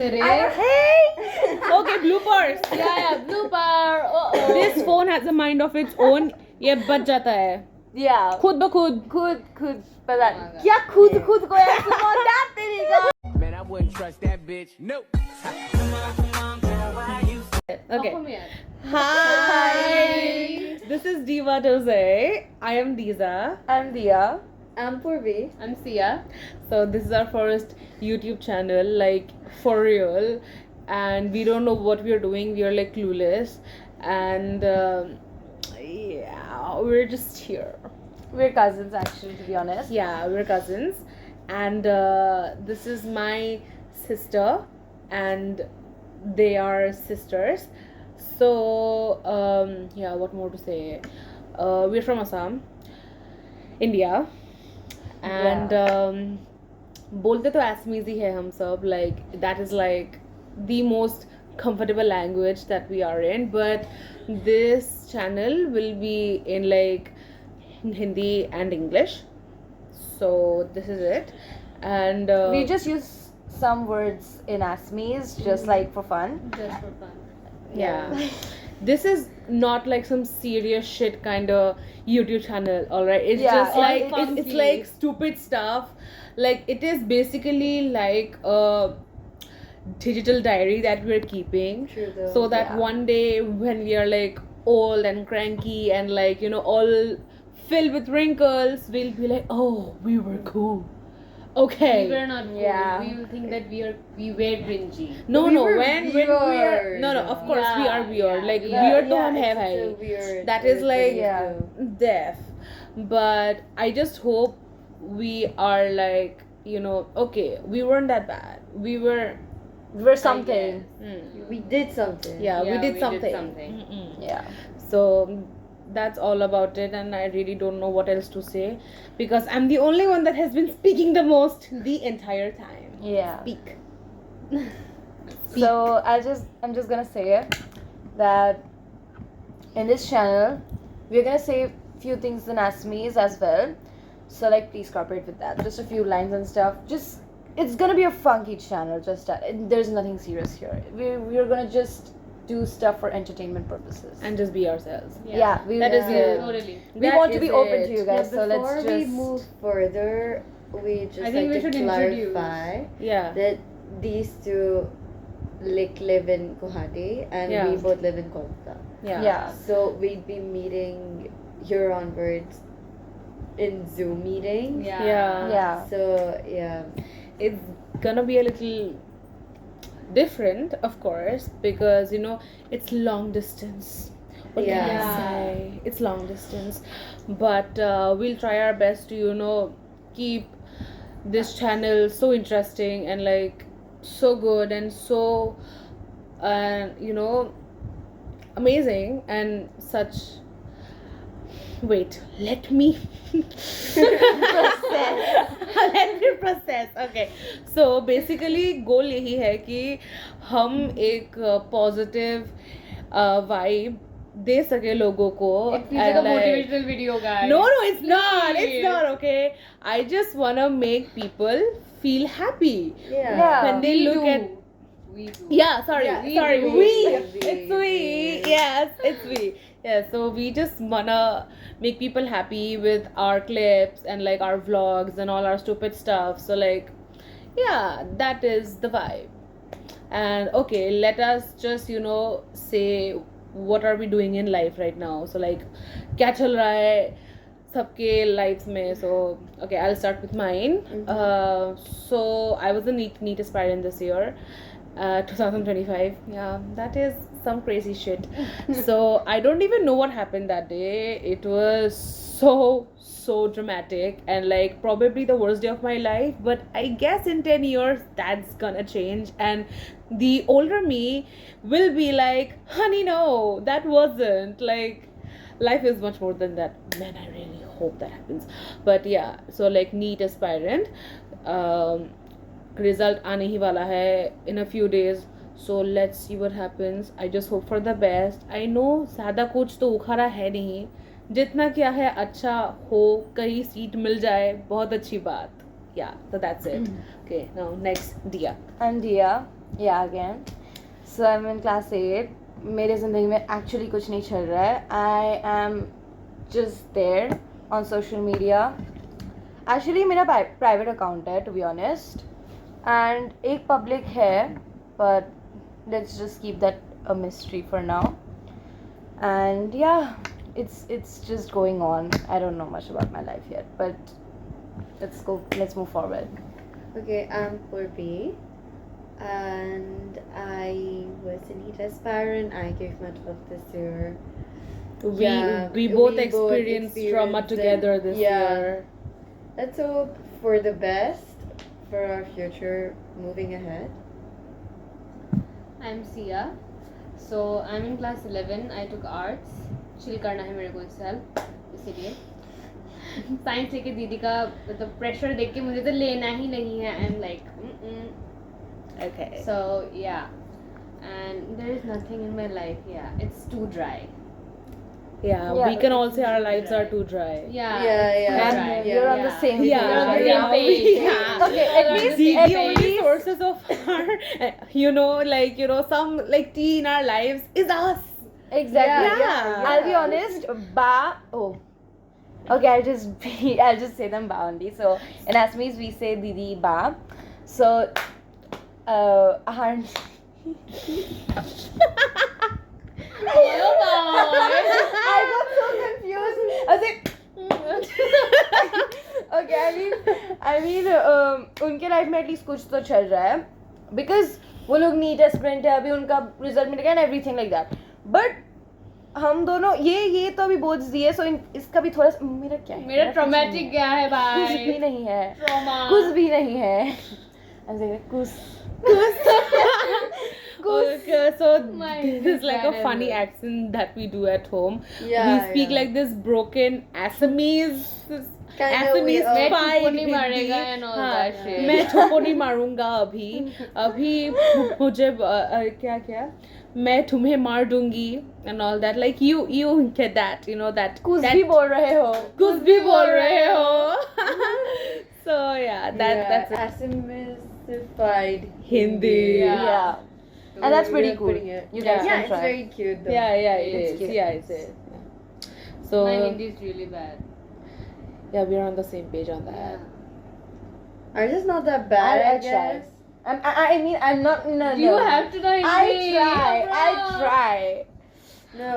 Hey! Okay, bloopers. Yeah, blooper. Uh-oh. This phone has a mind of its own. ये बच जाता है Yeah. खुद ब खुद. खुद पता क्या खुद को ऐसे बोलता तेरी का. Man, I wouldn't trust that bitch. Nope. Okay. Hi. This is Diva Doze. I am Diza. I'm Dia. I'm Purvi. I'm Sia. So this is our first YouTube channel, like for real, and we don't know what we are doing. We are like clueless, and yeah, we're just here. We're cousins actually, to be honest. Yeah, we're cousins, and this is my sister, and they are sisters. So yeah, what more to say? We're from Assam, India, and बोलते तो Assamese ही है हम सब, like that is like the most comfortable language that we are in, but this channel will be in like Hindi and English. So this is it, and We just use some words in Assamese, just like for fun. Just for fun. yeah. This is not like some serious shit kind of YouTube channel, alright? It's Yeah, just like it's funky. it's like stupid stuff. Like it is basically like a digital diary that we're keeping, True though. so that Yeah. one day when we are like old and cranky and like, you know, all filled with wrinkles, we'll be like, oh, we were cool. Okay. We were not cool. Yeah. We will think that we were cringy. No, We no. were When we are weird. no, of course we Yeah, are weird. yeah, Like yeah. weird to Yeah, hum hai it's bhai. still weird. That is like Yeah. deaf. But I just hope we are like, you know, okay, we weren't that bad. We're something. guess. We did something. Yeah, we Yeah, did we did something. something. Yeah. So that's all about it, and I really don't know what else to say because I'm the only one that has been speaking the most the entire time. Yeah. Speak. So I'm just gonna say that in this channel we're gonna say few things in Assamese as well. So like please cooperate with that. Just a few lines and stuff. Just it's gonna be a funky channel. Just there's nothing serious here. We're gonna just do stuff for entertainment purposes. And just be ourselves. Yeah, That is it. Totally. We That want to is be open it. to you guys. So Before let's we just move further, we just I think we like should to introduce. clarify Yeah. that these two like live in Guwahati and Yeah. we both live in Kolkata. yeah. So we'd be meeting here onwards in Zoom meetings. Yeah. Yeah. So yeah, It's gonna be a little different, of course, because you know it's long distance. What can I Yeah. say? It's long distance, but we'll try our best to, you know, keep this channel so interesting and like so good and so you know, amazing and such. Wait, let me let me process. Okay, so basically goal यही है कि हम एक positive vibe दे सके लोगों को. It feels like a and, like- motivational video, guys. No, it's not. It's Please. not. Okay, I just wanna make people feel happy Yeah. when they We look do. at. We do. Yeah, sorry, Yeah, we sorry. do. We. We. It's we. Yes, it's we. Yeah, so we just wanna make people happy with our clips and like our vlogs and all our stupid stuff. So like, yeah, that is the vibe. And okay, let us just, you know, say what are we doing in life right now. So like, क्या चल रहा है सबके lives में. So okay, I'll start with mine. So I was a NEET aspirant this year. 2025. Yeah, that is some crazy shit. So I don't even know what happened that day. It was so dramatic and like probably the worst day of my life, but I guess in 10 years that's gonna change, and the older me will be like, honey, no, that wasn't like, life is much more than that. Man, I really hope that happens. But yeah, so like NEET aspirant, result आने ही वाला है in a few days. So let's see what happens. I just hope for the best. I know ज़्यादा कुछ तो उखाड़ा है नहीं. जितना क्या है अच्छा हो, कहीं सीट मिल जाए, बहुत अच्छी बात. Yeah, so that's it. Okay, now next, Dia. I'm Dia. Yeah, again. So I'm in class 8. मेरे ज़िंदगी में actually कुछ नहीं चल रहा है. I am just there on social media. Actually मेरा private account है, to be honest. And एक public है, but let's just keep that a mystery for now. And yeah, it's just going on. I don't know much about my life yet, but let's move forward. Okay, I'm 4B. And I was an heat aspirant. I gave my 12th this year. We both experienced trauma experienced it. together this year. Let's hope for the best for our future moving ahead. I'm Sia. So I'm in class 11. I took arts. Chill करना है मेरे को इस साल, इसीलिए science लेके दीदी का मतलब प्रेशर देख के मुझे तो लेना ही नहीं है. I am like Okay. so yeah, and there is nothing in my life. Yeah, it's too dry. Yeah, Yeah, we can all it's say our too lives dry. are too dry. Yeah, Yeah, it's too yeah. dry. You're on the same page. Yeah, We're on the yeah, same page. yeah. Okay, at least The at only least sources of our, some like tea in our lives is us. exactly. Yeah. I'll be honest. Okay, I'll just say them ba only. So in Assamese we say Didi ba. So aren't I got so confused. I was like okay, I mean उनके life में at least कुछ तो चल रहा है because वो लोग NEET aspirant है, अभी उनका रिजल्ट मिल गया and everything like that. But हम दोनों ये तो अभी बोझ दिए, सो इसका भी थोड़ा सा मेरा क्या है, मेरा कुछ ट्रॉमेटिक नहीं है. क्या है भाई? कुछ भी नहीं है, ट्रॉमा. कुछ भी नहीं है. कुछ Okay, so My this is like a God, funny Amber. accent that we do at home. Yeah, We speak yeah. like this broken Assamese. Kinda Assamese weird. मैं fied ठोको नहीं Hindi. मारेगा and all हाँ, that shit. मैं ठोको नहीं मारूंगा अभी मुझे क्या मैं तुम्हें मार दूंगी and all that, like you get that, that कुछ that भी बोल रहे हो. कुछ भी बोल रहे हो. So yeah, that's it. Assamesified Hindi. Yeah. And that's pretty cool. Yeah, You guys yeah, can it's try. very cute though. Yeah, it It's is. cute. Yeah, it is. Yeah. So My Hindi is really bad. yeah, we're on the same page on that. Yeah. Ours is not that bad, I I try. guess. I mean, I'm not. No, You no. have to know I Hindi. try. I bro. try. No,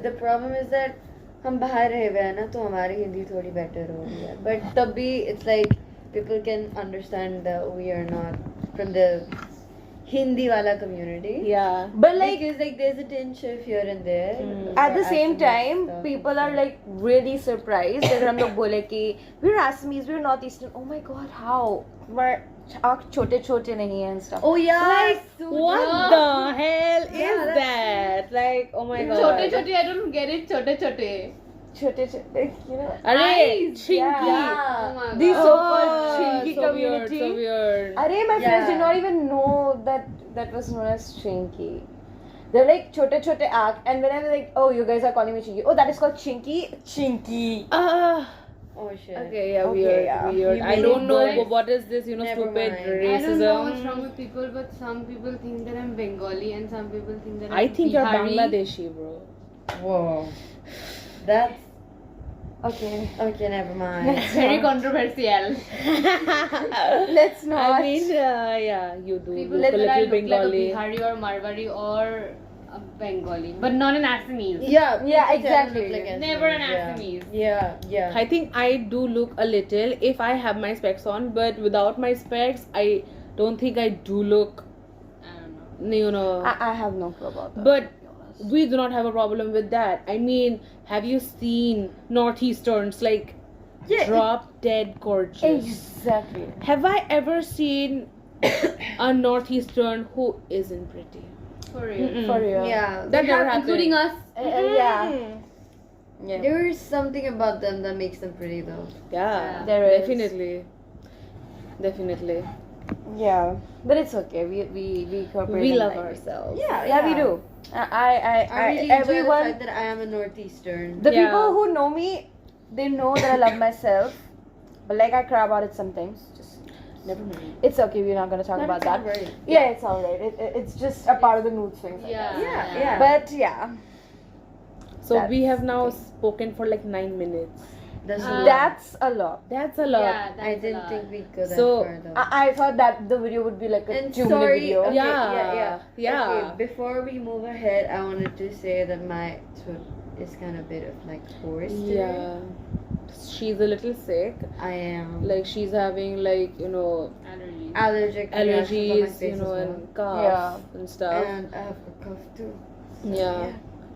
the problem is that हम बाहर रहे हुए हैं ना, तो हमारी हिंदी थोड़ी better हो रही है. But तब भी it's like people can understand that we are not from the Hindi wala community. Yeah. But like because like there's a tinge of here and there. at the for same Assamese time, stuff. people are like really surprised that हम लोग बोले कि we're Assamese, we're northeastern. Oh my god, how? आँख छोटे छोटे नहीं हैं and stuff. Oh yeah. Like so what true. the hell Yeah, is that's that? Like oh my god. छोटे छोटे I don't get it. छोटे छोटे. छोटे छोटे, you know. अरे Eyes. chinky. Yeah. Oh my These god. so-called chinky so community. Weird, so weird. Arey, my friends Yeah. did not even know that was known as chinky. They're like chote chote aak, and whenever like, oh, you guys are calling me chinky. Oh, that is called chinky. Chinky. Oh shit. Okay, yeah, Okay, weird, yeah. weird. You I mean don't know boys? what is this, Never stupid mind. I don't know what's racism. wrong with people, but some people think that I'm Bengali and some people think that I I'm think you're Bihari. Bangladeshi, bro. Whoa. That's Okay. okay. Never mind. Very controversial. Let's not. I mean, yeah, you do People look say a that I little look like a Bengali. Bihari or Marwari or a Bengali, but not an Assamese. Yeah. Yeah, people tend to exactly. look like Assamese, Never an yeah. Assamese. Yeah. I think I do look a little if I have my specs on, but without my specs, I don't think I do look, I don't know. I have no clue about that. But we do not have a problem with that. I mean, have you seen Northeasterns like drop dead gorgeous? Exactly. Have I ever seen a Northeastern who isn't pretty? For real. Mm-mm. For real. Yeah. That never happened. Including us. Yeah. Yeah. There is something about them that makes them pretty though. Yeah, There is. Definitely. Yeah. But it's okay. We cooperate. We and love like it. ourselves. Yeah, we do. I really enjoy the everyone. fact that I am a Northeastern. The Yeah. people who know me, they know that I love myself. But like I cry about it sometimes. Just Never mind. It's okay, we're not gonna talk about that. Right. Yeah, it's alright. It's just a part of the mood swings. I Yeah. guess. Yeah. But yeah, So we have now okay. spoken for like 9 minutes. That's a Uh, lot. that's a lot. That's a lot. Yeah, that's I a didn't lot. think we'd go that So, far though. I thought that the video would be like a And 2-minute sorry, video. okay, Yeah, yeah. Okay, before we move ahead, I wanted to say that my throat is kind of a bit of like hoarse today. Yeah. She's a little sick. I am Like she's having like, you know, Allergies. allergic reactions on my allergies, face you know, as well. and cough Yeah. and stuff. And I have a cough too. Yeah.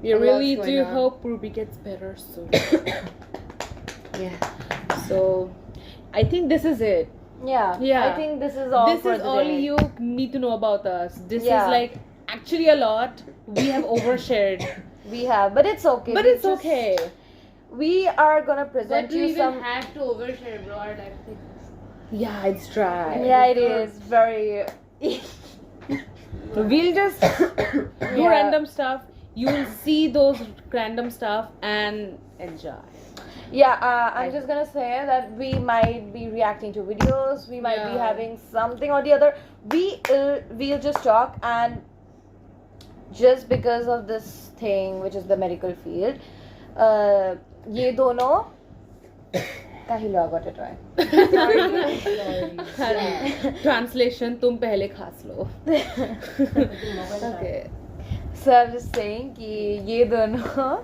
We A really lot's do going on. hope Ruby gets better soon. Yeah. So, I think this is it. Yeah. Yeah. I think this is all This for is the all day. you need to know about us. This Yeah. is like actually a lot. We have overshared, We have, but it's okay. but We it's just- okay. We are gonna But present do you you even some. have to overshare, bro? Our life is Yeah, it's dry. Yeah, it is very. We'll just do Yeah. random stuff. You'll see those random stuff and enjoy. Yeah, I'm just gonna say that we might be reacting to videos. We might be Yeah. having something or the other. We'll just talk, and just because of this thing, which is the medical field, ये दोनों काहिलो got it right. Translation, तुम पहले खास लो. Okay. So I'm just saying कि ये दोनों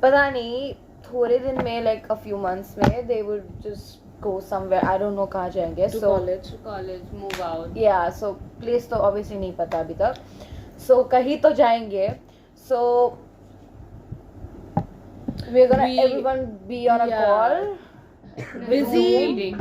पता नहीं थोड़े दिन में like a few months में they would just go somewhere. I don't know कहाँ जाएंगे. To So college. to college, move out. yeah, so place तो obviously नहीं पता अभी तक. So कहीं तो जाएंगे. So we're gonna everyone be on a Yeah. call. Busy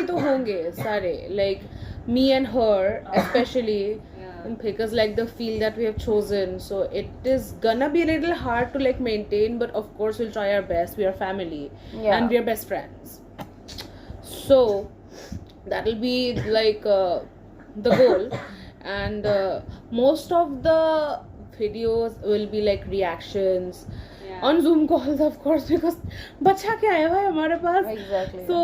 तो होंगे सारे. Like me and her especially. Yeah. Because like the field that we have chosen, so it is gonna be a little hard to like maintain, but of course we'll try our best. We are family Yeah. and we are best friends, so that'll be like the goal. And most of the videos will be like reactions Yeah. on Zoom calls, of course, because बच्चा क्या है भाई हमारे पास. Exactly. So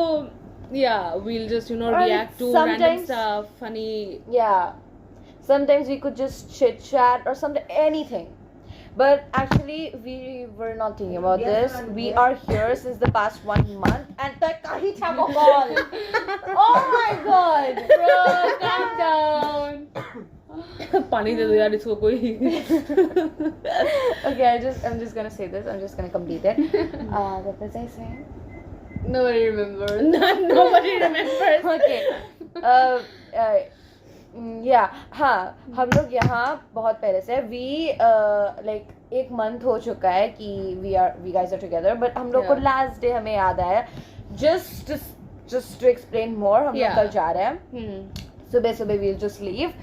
yeah, we'll just Or react to random sometimes- stuff, funny. Yeah. Sometimes we could just chit chat or something, anything. But actually, we were not thinking about this. We are here since the past 1 month, and kahi tha wo call. Oh my god, bro, calm down. पानी दे दो यार इसको कोई. Okay, I'm just gonna say this. I'm just gonna complete it. What was I saying? Nobody remembers. Nobody remembers. Okay. Yeah, हाँ हम लोग यहाँ बहुत पहले से we like 1 month हो चुका है कि we guys are together, but हम लोग को Yeah. last day हमें याद आया just to explain more. हम लोग Yeah. कल जा रहे हैं सुबह सुबह we'll just leave,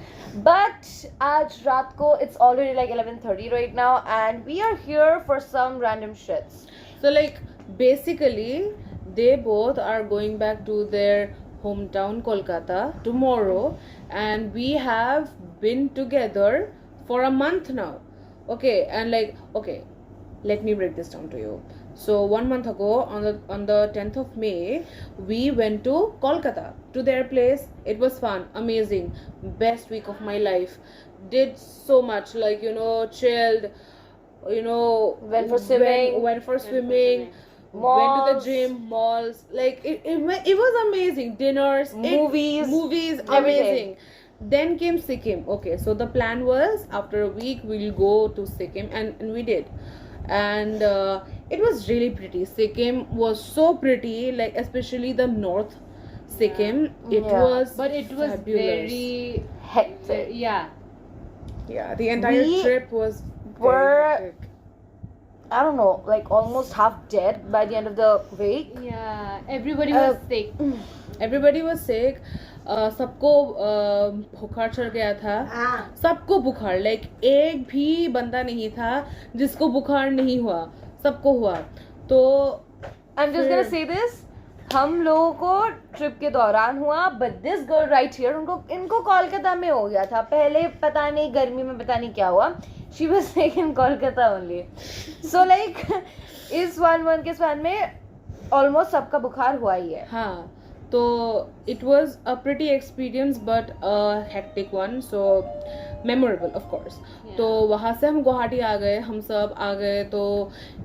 but आज रात को it's already like 11:30 right now, and we are here for some random shits. So like basically they both are going back to their hometown Kolkata tomorrow, and we have been together for a month now. Okay, and like okay, let me break this down to you. So 1 month ago on the 10th of May we went to Kolkata to their place. It was fun, amazing, best week of my life. Did so much, like chilled, Went for swimming. went for swimming, went to the Malls. gym, malls, like it was amazing. Dinners, movies, everything. amazing. Then came Sikkim. Okay, so the plan was after a week we'll go to Sikkim, and we did, and it was really pretty. Sikkim was so pretty, like especially the north Sikkim. It Yeah. was But it was fabulous. very Hectic. yeah. Yeah, the entire We trip was were- very hectic. I don't know, like almost half dead by the end of the week. Yeah. Everybody was sick. Everybody was sick. सबको बुखार चढ़ गया था. सबको बुखार, like एक भी बंदा नहीं था जिसको बुखार नहीं हुआ. सबको हुआ. तो I'm just gonna say this. हम लोगों को ट्रिप के दौरान हुआ, but this girl right here, इनको कोलकाता में हो गया था. पहले पता नहीं गर्मी में पता नहीं क्या हुआ. She was sick in Kolkata only. So like इस 1 month के span में almost सबका बुखार हुआ ही है. हाँ, तो it was a pretty experience but a hectic one, so memorable of course. तो वहाँ से हम गुवाहाटी आ गए, हम सब आ गए. तो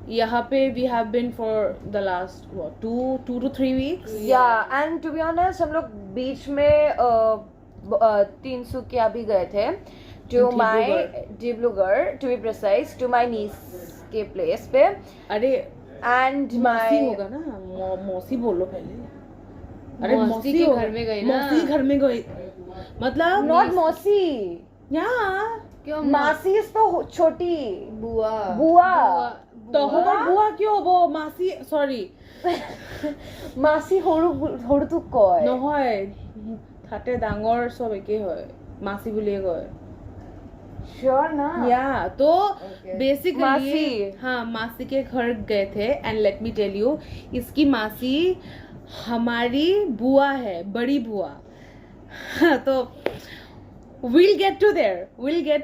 यहाँ पे we have been for the last what 2 to 3 weeks. Yeah, and to be honest, हम लोग बीच में तिनसुकिया भी गए थे. To my Dibrugarh, to be precise, to my niece के place पे. अरे And मौसी my होगा ना, मौसी बोलो पहले. अरे मौसी के होगा. घर में गई ना. मौसी घर में गई, मतलब not मौसी. यहाँ क्यों मासी is तो छोटी. बुआ. बुआ. तो होगा बुआ क्यों, वो मासी सॉरी মাসি সৰুটো কয়. নহয়, তাতে ডাঙৰ চব একে হয়, মাসি বুলিয়ে কয়. Sure না? या तो Okay. बेसिकली मासी. हाँ, मासी के घर गए थे. And let me tell you, इसकी मासी हमारी बुआ है, बड़ी बुआ. तो we'll get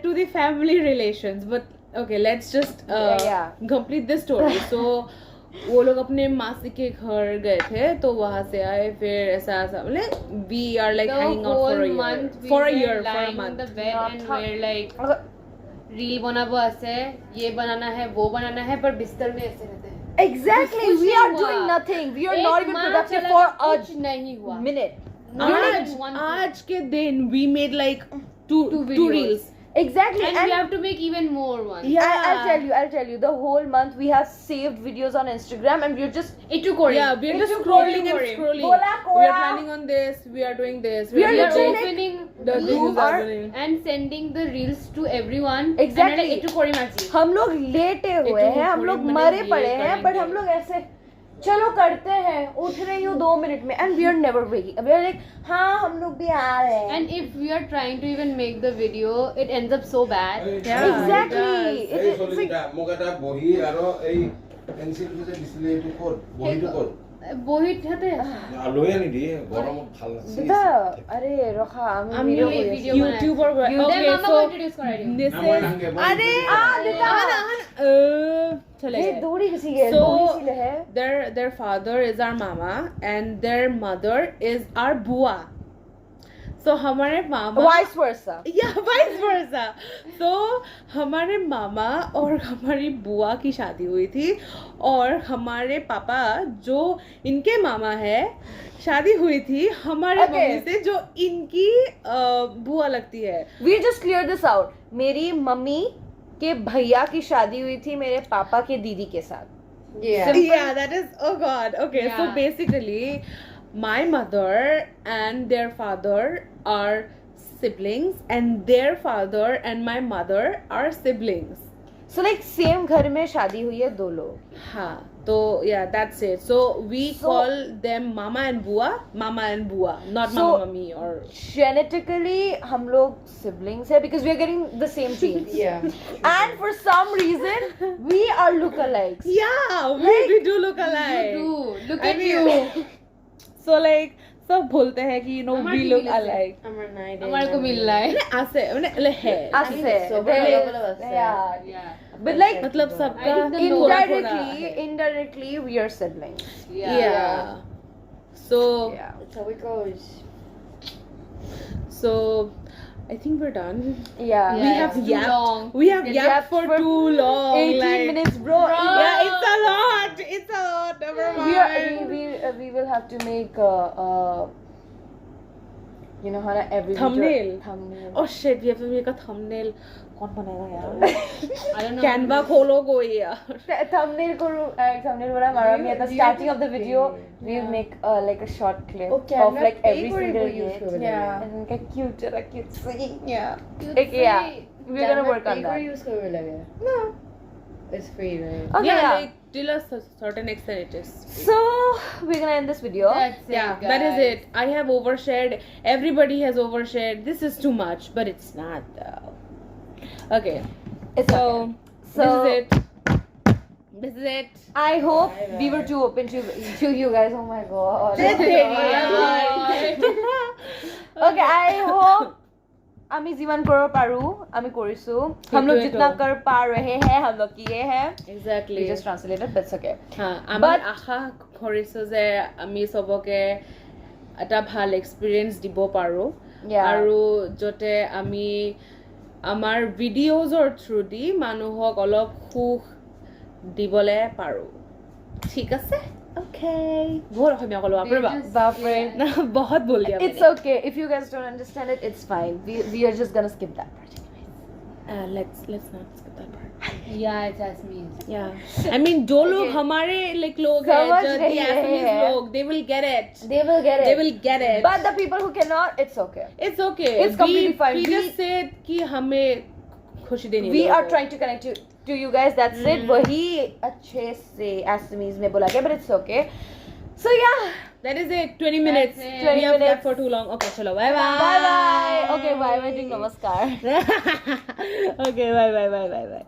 to the family relations, but okay, let's just Yeah. complete this story. So वो लोग अपने मासी के घर गए थे, तो वहाँ से आए, फिर ऐसा मतलब we are like hanging out for a year, for a month. the bed and we're like reel बनाबो আছে, ये बनाना है, वो बनाना है, पर बिस्तर में ऐसे रहते हैं. Exactly. कुछ We नहीं are हुआ. doing nothing. We are एक not even माह productive चला, for कुछ नहीं हुआ. a minute. आज के दिन we made like two videos. reels. Exactly. And we have to make even more ones. Yeah. I'll tell you. The whole month we have saved videos on Instagram, and we're just Itukori. Yeah, we're just It's scrolling and boring. scrolling. Bola, We Kola. are planning on this. We are doing this. We are We are literally like- opening the You reels are- are doing. and sending the reels to everyone. Exactly. And Itukori machi. हम लोग लेटे हुए एक हैं, हम थोड़ी लोग मैंने मरे ये पड़े हैं, करेंगे. बट हम लोग ऐसे चलो करते हैं, उठ रही हूँ 2 मिनट में, and we are never waking. We are like हाँ हम लोग भी आ रहे हैं. And if we are trying to even make the video, it ends up so bad. Yeah, Exactly. it It এই is চলিটা মোক এটা বহি আৰু এই পেঞ্চিলটো যে দিছিলে এইটো ক'ত বহিটো ক'ত বহিত হাতে লৈ আনি দিয়ে গৰমত ভাল দাদা আরে রখা আমি আমি ভিডিও এই করি video YouTuber. Then Okay, mama so को introduce करा रही हूँ. this না মই is. নাংগে अरे चले ये गए. दौड़ी किसी के So दौड़ी सी है. their father is our mama and their mother is our bua. So हमारे मामा Vice versa. या वाइस वर्सा. तो हमारे मामा और हमारी बुआ की शादी हुई थी, और हमारे पापा जो इनके मामा है शादी हुई थी हमारे Okay. मम्मी से जो इनकी बुआ लगती है. We just clear this out. मेरी मम्मी के भैया की शादी हुई थी मेरे पापा के दीदी के साथ. Yeah. Yeah, that is, oh god. Okay, so Yeah. basically my mother and their father are siblings, and their father and my mother are siblings. So like same घर में शादी हुई है 2 लोग. हाँ, तो yeah, that's it. So we So- call them mama and bua, not So- mama mummy or Genetically हम लोग siblings है because we are getting the same genes. Yeah. And for some reason we are lookalikes. yeah, we do look You alike. do. Look I at mean, you. So like सब बोलते हैं कि हमारे we भी look मिलते हैं. alike. हमारे night हमारे को मिल रहा है. ऐसे मतलब है. ऐसे. So There बड़ा is- बड़ा बस है. yeah. Yeah. But like मतलब I सबका think the थोड़ा indirectly, थोड़ा indirectly we are siblings. yeah. So Yeah. That's how it goes. so I think we're done. Yeah. We have it's too yapped. long. We have It's yapped yapped for for too long. 18 like, minutes, bro. Yeah, it's a lot. It's a lot. Never mind. We will have to make you know how to every Thumbnail. video, thumbnail. Oh shit, we have to make a thumbnail. कौन बनाएगा यार? I don't know. Canva खोलो कोई यार. Thumbnail करो thumbnail वाला हमारा नहीं आता. Starting of the video, we'll make like a short clip Oh, of Canva like every एक और single वो use bit. कर Yeah. लेंगे. And then get cute scene. Yeah. Cute Like, yeah. face. We're gonna work on Canva that. use करने लगे. No. It's free, right? Okay. Yeah, Yeah. like till a certain extent it is. So we're gonna end this video. That's it, Yeah, guys. that is it. I have overshared. Everybody has overshared. This is too much, but it's not though. Okay, It's so okay. So this is it. This is it. I hope Bye, we were bye. too open to you guys. Oh my god. Okay, I hope আমি যিমান কৰিব পাৰো আমি কৰিছো हम लोग जितना कर पा रहे हैं हम लोग किए हैं Exactly. we just translated that's okay हाँ, আমি But- আশা কৰিছো যে আমি সবকে এটা ভাল এক্সপিৰিয়েঞ্চ দিব পাৰোঁ Yeah. আৰু য'তে আমি আমাৰ ভিডিঅ'জৰ থ্ৰু দি মানুহক অলপ সুখ দিবলৈ পাৰোঁ ঠিক আছে অ'কে বহুত অসমীয়া ক'লোঁ আপোনাৰ Bapre. বহুত বল দিয়া It's okay. If you guys don't understand it, it's fine. We are just gonna skip that part. let's not skip that part Yeah, it's Asmi's. yeah I mean जो लोग हमारे like लोग हैं समझ जो रही Assamese है। लोग they will get it They will get it. they will get it But the people who cannot, it's okay. it's okay It's completely fine. we just said कि हमें खुशी देनी We लोगों are को। trying to connect you to you guys. That's it. वही अच्छे से Assamese में बोला गया, but it's okay. So yeah. that is it 20 minutes it. 20 we have minutes. left for too long okay chalo bye bye Bye bye. Okay, bye. We're doing namaskar. okay bye bye bye bye bye